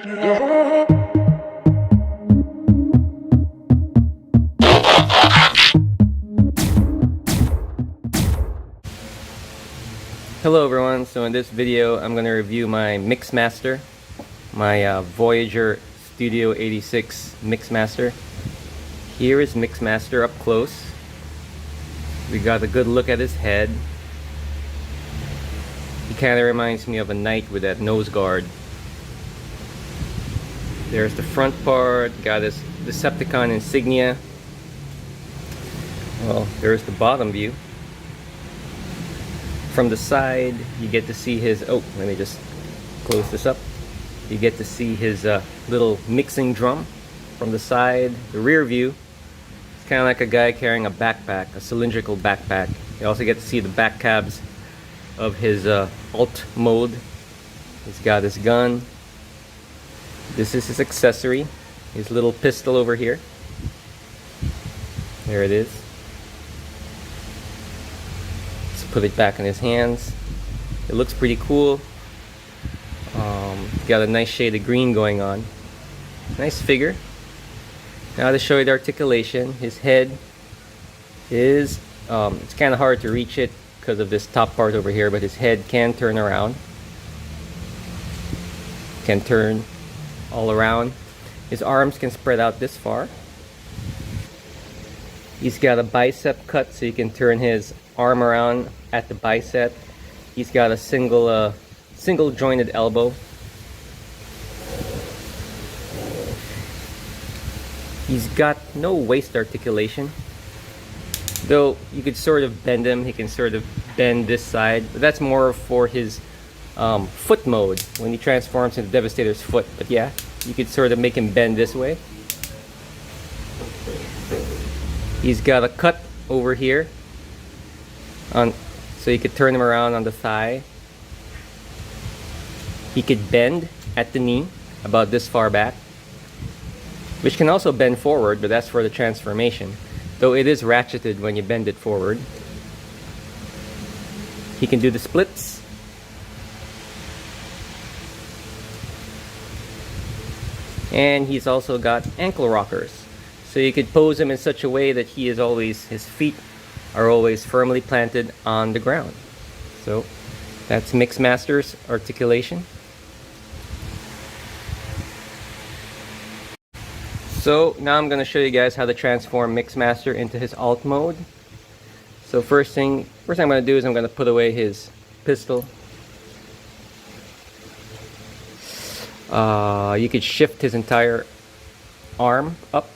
Hello everyone, so in this video I'm going to review my Mixmaster, my Voyager Studio 86 Mixmaster. Here is Mixmaster up close. We got a good look at his head. He kind of reminds me of a knight with that nose guard. There's the front part, got his Decepticon insignia. Well, there's the bottom view. From the side, you get to see his, oh, let me just close this up. You get to see his little mixing drum from the side. The rear view, it's kind of like a guy carrying a backpack, a cylindrical backpack. You also get to see the back cabs of his alt mode. He's got his gun. This is his accessory, his little pistol over here. There it is. Put it back in his hands. It looks pretty cool. Got a nice shade of green going on. Nice figure. Now to show you the articulation, his head is, it's kind of hard to reach it because of this top part over here, but his head can turn around. Can turn all around. His arms can spread out this far. He's got a bicep cut so you can turn his arm around at the bicep. He's got a single jointed elbow. He's got no waist articulation, though you could sort of bend him. He can sort of bend this side, but that's more for his foot mode when he transforms into Devastator's foot. But yeah, you could sort of make him bend this way. He's got a cut over here so you could turn him around on the thigh. He could bend at the knee about this far back, which can also bend forward, but that's for the transformation, though it is ratcheted when you bend it forward. He can do the splits. And he's also got ankle rockers, so you could pose him in such a way that he is always, his feet are always firmly planted on the ground. So that's Mixmaster's articulation. So now I'm going to show you guys how to transform Mixmaster into his alt mode. So first thing I'm going to do is I'm going to put away his pistol. You could shift his entire arm up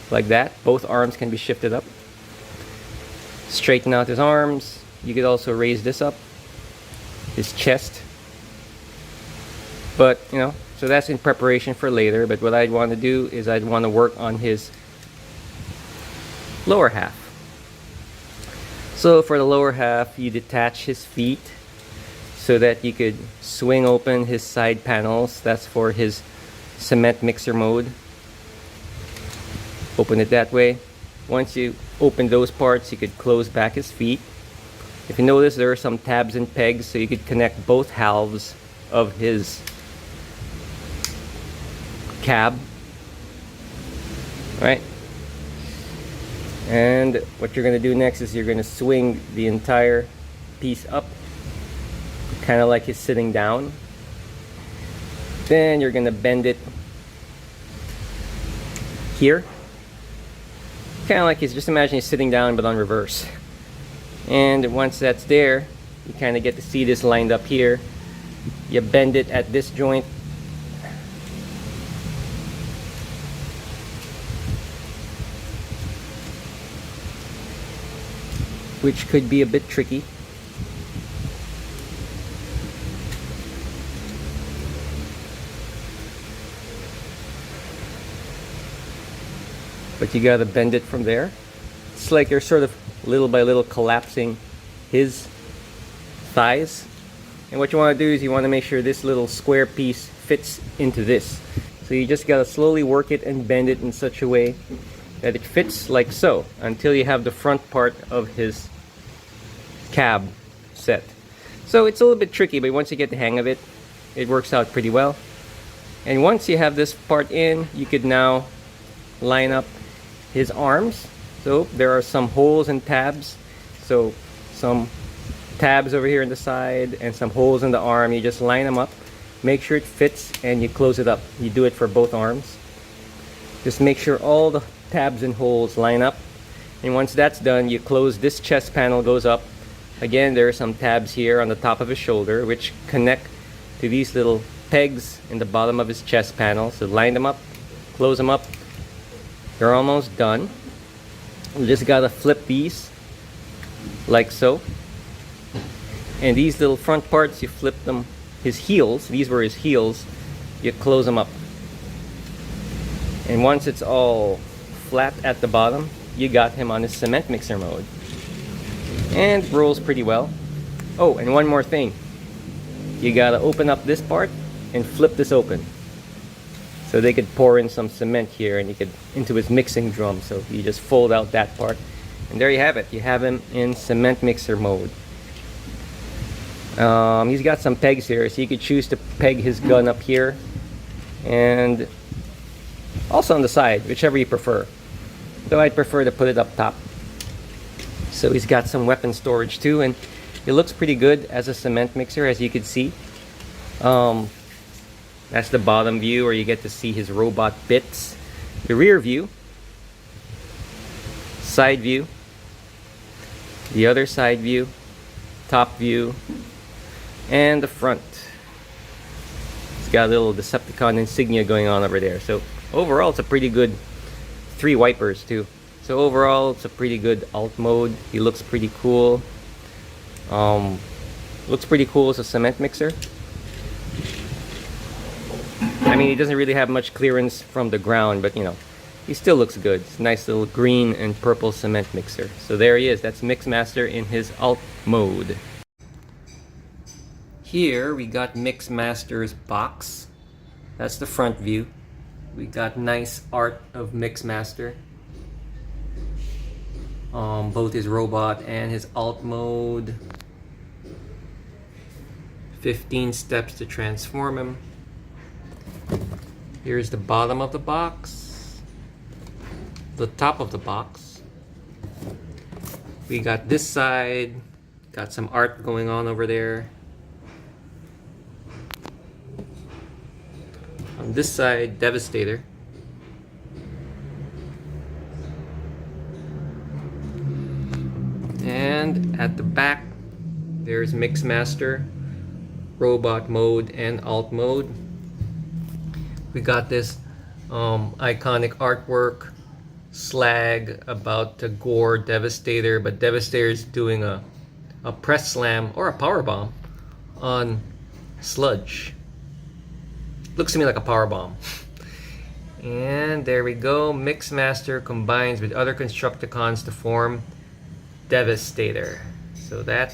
like that. Both arms can be shifted up. Straighten out his arms. You could also raise this up, his chest. But you know, so that's in preparation for later. But what I'd want to do is I'd want to work on his lower half. So for the lower half, you detach his feet so that you could swing open his side panels. That's for his cement mixer mode. Open it that way. Once you open those parts, you could close back his feet. If you notice, there are some tabs and pegs, so you could connect both halves of his cab. Right? And what you're going to do next is you're going to swing the entire piece up, kind of like he's sitting down. Then you're going to bend it here. Kind of like he's, just imagine he's sitting down but on reverse. And once that's there, you kind of get to see this lined up here. You bend it at this joint. Which could be a bit tricky. But you gotta bend it from there. It's like you're sort of little by little collapsing his thighs. And what you want to do is you want to make sure this little square piece fits into this. So you just gotta slowly work it and bend it in such a way that it fits like so until you have the front part of his cab set. So it's a little bit tricky, but once you get the hang of it, it works out pretty well. And once you have this part in, you could now line up his arms. So there are some holes and tabs. So some tabs over here on the side and some holes in the arm. You just line them up, make sure it fits, and you close it up. You do it for both arms. Just make sure all the tabs and holes line up. And once that's done, you close this chest panel, goes up. Again, there are some tabs here on the top of his shoulder which connect to these little pegs in the bottom of his chest panel. So line them up, close them up. They're almost done. You just gotta flip these like so. And these little front parts, you flip them, his heels, these were his heels, you close them up. And once it's all flat at the bottom, you got him on his cement mixer mode. And rolls pretty well. Oh, and one more thing. You gotta open up this part and flip this open. So they could pour in some cement here and you could into his mixing drum. So you just fold out that part. And there you have it. You have him in cement mixer mode. He's got some pegs here, so you could choose to peg his gun up here and also on the side, whichever you prefer. Though I'd prefer to put it up top. So he's got some weapon storage too, and it looks pretty good as a cement mixer, as you can see. That's the bottom view where you get to see his robot bits. The rear view, side view, the other side view, top view, and the front. It's got a little Decepticon insignia going on over there. So overall, it's a pretty good 3 wipers too. So overall, it's a pretty good alt mode. He looks pretty cool. Looks pretty cool as a cement mixer. I mean, he doesn't really have much clearance from the ground, but you know, he still looks good. It's a nice little green and purple cement mixer. So there he is. That's Mixmaster in his alt mode. Here we got Mixmaster's box. That's the front view. We got nice art of Mixmaster. Both his robot and his alt mode. 15 steps to transform him. Here's the bottom of the box. The top of the box. We got this side. Got some art going on over there. On this side, Devastator. And at the back, there's Mixmaster, robot mode and alt mode. We got this iconic artwork, slag about to gore Devastator, but Devastator is doing a press slam or a power bomb on Sludge. Looks to me like a power bomb. And there we go. Mixmaster combines with other Constructicons to form Devastator. So that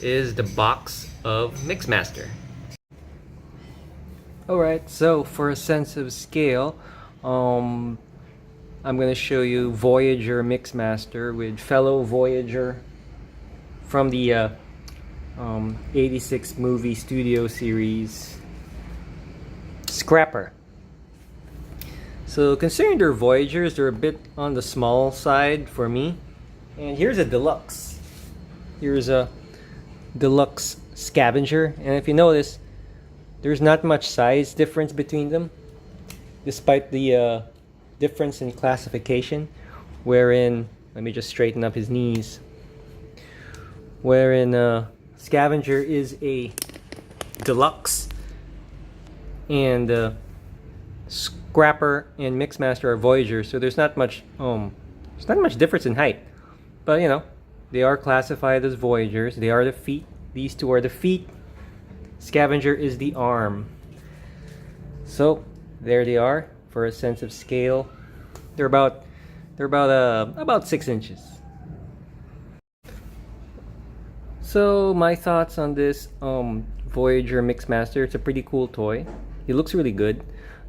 is the box of Mixmaster. Alright, so for a sense of scale, I'm going to show you Voyager Mixmaster with fellow Voyager from the 86 movie studio series Scrapper. So considering they're Voyagers, they're a bit on the small side for me. And here's a deluxe. Here's a deluxe scavenger. And if you notice, there's not much size difference between them, despite the difference in classification. Wherein, let me just straighten up his knees. Wherein scavenger is a deluxe, and Scrapper and Mixmaster are Voyagers, so there's not much difference in height. But you know, they are classified as Voyagers. They are the feet. These two are the feet. Scavenger is the arm. So there they are for a sense of scale. They're about 6 inches. So my thoughts on this Voyager Mixmaster. It's a pretty cool toy. It looks really good.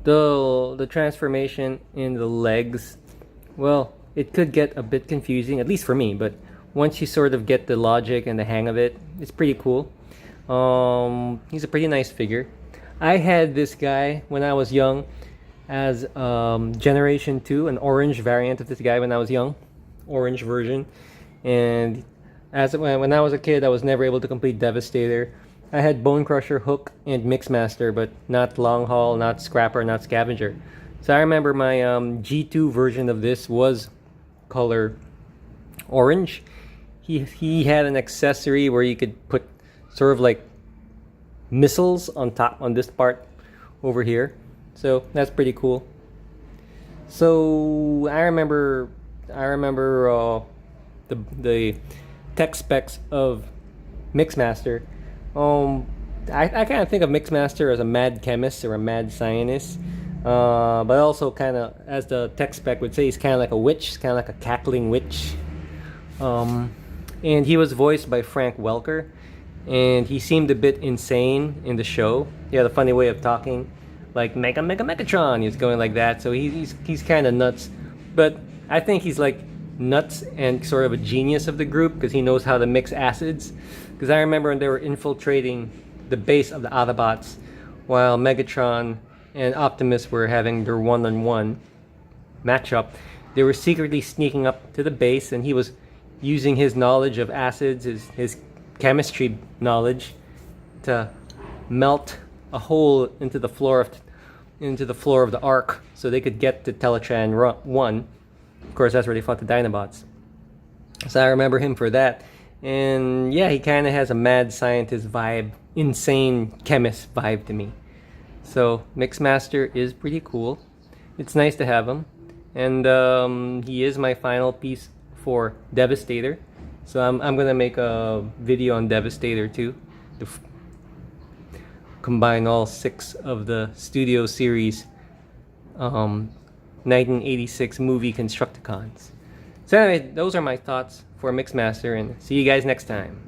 The transformation in the legs, well, it could get a bit confusing, at least for me, but once you sort of get the logic and the hang of it, it's pretty cool. He's a pretty nice figure. I had this guy when I was young as Generation 2, an orange variant of this guy when I was young, orange version. And when I was a kid, I was never able to complete Devastator. I had Bone Crusher, Hook, and Mixmaster, but not Long Haul, not Scrapper, not Scavenger. So I remember my G2 version of this was color orange. He had an accessory where you could put sort of like missiles on top on this part over here. So that's pretty cool. So I remember the tech specs of Mixmaster. I kind of think of Mixmaster as a mad chemist or a mad scientist, but also kind of, as the tech spec would say, he's kind of like a witch, kind of like a cackling witch. And he was voiced by Frank Welker, and he seemed a bit insane in the show. He had a funny way of talking, like Megatron. He was going like that, so he's kind of nuts. But I think he's like nuts and sort of a genius of the group because he knows how to mix acids. Because I remember when they were infiltrating the base of the Autobots while Megatron and Optimus were having their one-on-one matchup, they were secretly sneaking up to the base, and he was using his knowledge of acids, his chemistry knowledge, to melt a hole into the floor of the Ark so they could get to Teletran 1. Of course, that's where they fought the Dinobots. So I remember him for that. And yeah, he kind of has a mad scientist vibe, insane chemist vibe to me. So Mixmaster is pretty cool. It's nice to have him. And he is my final piece for Devastator. So I'm gonna make a video on Devastator too, to combine all 6 of the Studio Series 1986 movie Constructicons. So anyway, those are my thoughts for Mixmaster, and see you guys next time.